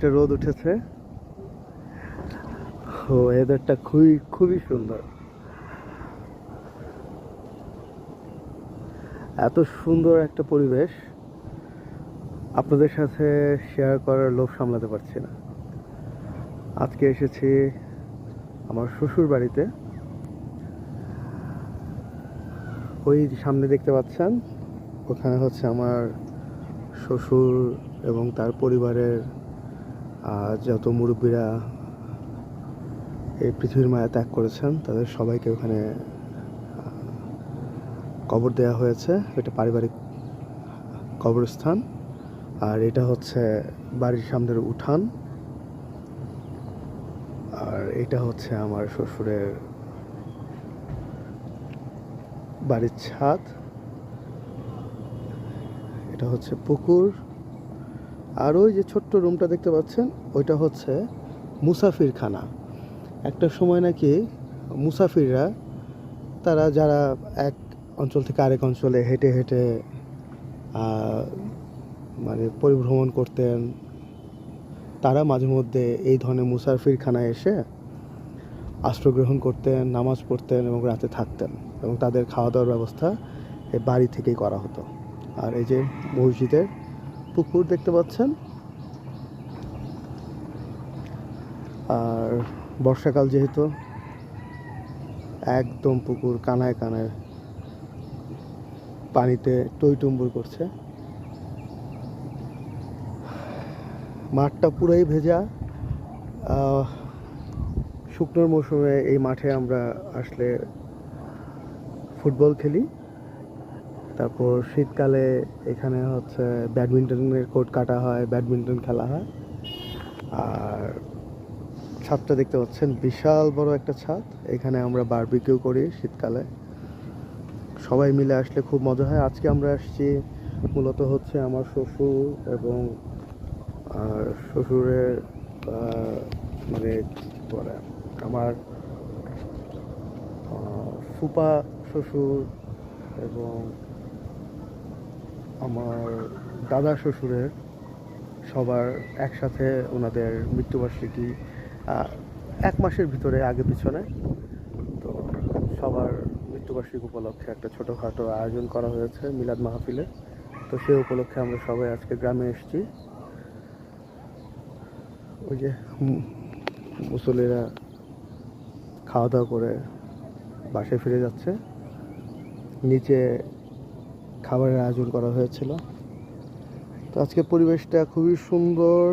একটা রোদ উঠেছে। ও ওয়েদারটা খুবই খুবই সুন্দর। এত সুন্দর একটা পরিবেশ আপনাদের সাথে শেয়ার করার লোভ সামলাতে পারছি না। আজকে এসেছি আমার শ্বশুর বাড়িতে। ওই সামনে দেখতে পাচ্ছেন, ওখানে হচ্ছে আমার শ্বশুর এবং তার পরিবারের যত মুরব্বীরা এই পৃথিবীর মায়া ত্যাগ করেছেন তাদের সবাইকে ওখানে কবর দেওয়া হয়েছে। এটা পারিবারিক কবরস্থান। আর এটা হচ্ছে বাড়ির সামনের উঠান। আর এটা হচ্ছে আমার শ্বশুরের বাড়ির ছাদ। এটা হচ্ছে পুকুর। আর ওই যে ছোট্ট রুমটা দেখতে পাচ্ছেন, ওইটা হচ্ছে মুসাফিরখানা। একটা সময় নাকি মুসাফিররা, তারা যারা এক অঞ্চল থেকে আরেক অঞ্চলে হেঁটে হেঁটে মানে পরিভ্রমণ করতেন, তারা মাঝে মধ্যে এই ধরনের মুসাফিরখানায় এসে আশ্রয় গ্রহণ করতেন, নামাজ পড়তেন এবং রাতে থাকতেন, এবং তাদের খাওয়া দাওয়ার ব্যবস্থা এই বাড়ি থেকেই করা হতো। আর এই যে মসজিদের পুকুর দেখতে পাচ্ছেন। আর বর্ষাকাল যেহেতু, একদম পুকুর কানায় কানায় পানিতে টইটুম্বুর করছে। মাঠটা পুরোই ভেজা। শুকনোর মৌসুমে এই মাঠে আমরা আসলে ফুটবল খেলি। তারপর শীতকালে এখানে হচ্ছে ব্যাডমিন্টনের কোর্ট কাটা হয়, ব্যাডমিন্টন খেলা হয়। আর ছাদটা দেখতে পাচ্ছেন, বিশাল বড় একটা ছাদ। এখানে আমরা বারবিকিউ করি শীতকালে। সবাই মিলে আসলে খুব মজা হয়। আজকে আমরা আসছি মূলত হচ্ছে আমার শ্বশুর এবং শ্বশুরের মানে বলে আমার ফুপা শ্বশুর এবং আমার দাদা শ্বশুরের সবার একসাথে ওনাদের মৃত্যুবার্ষিকী 1 মাসের ভিতরে আগে পিছনে। তো সবার মৃত্যুবার্ষিকী উপলক্ষে একটা ছোটোখাটো আয়োজন করা হয়েছে মিলাদ মাহফিলে। তো সেই উপলক্ষে আমরা সবাই আজকে গ্রামে এসেছি। ওই যে মুসল্লিরা খাওয়া দাওয়া করে বাসায় ফিরে যাচ্ছে। নিচে খাবারের আয়োজন করা হয়েছিল। তো আজকে পরিবেশটা খুবই সুন্দর।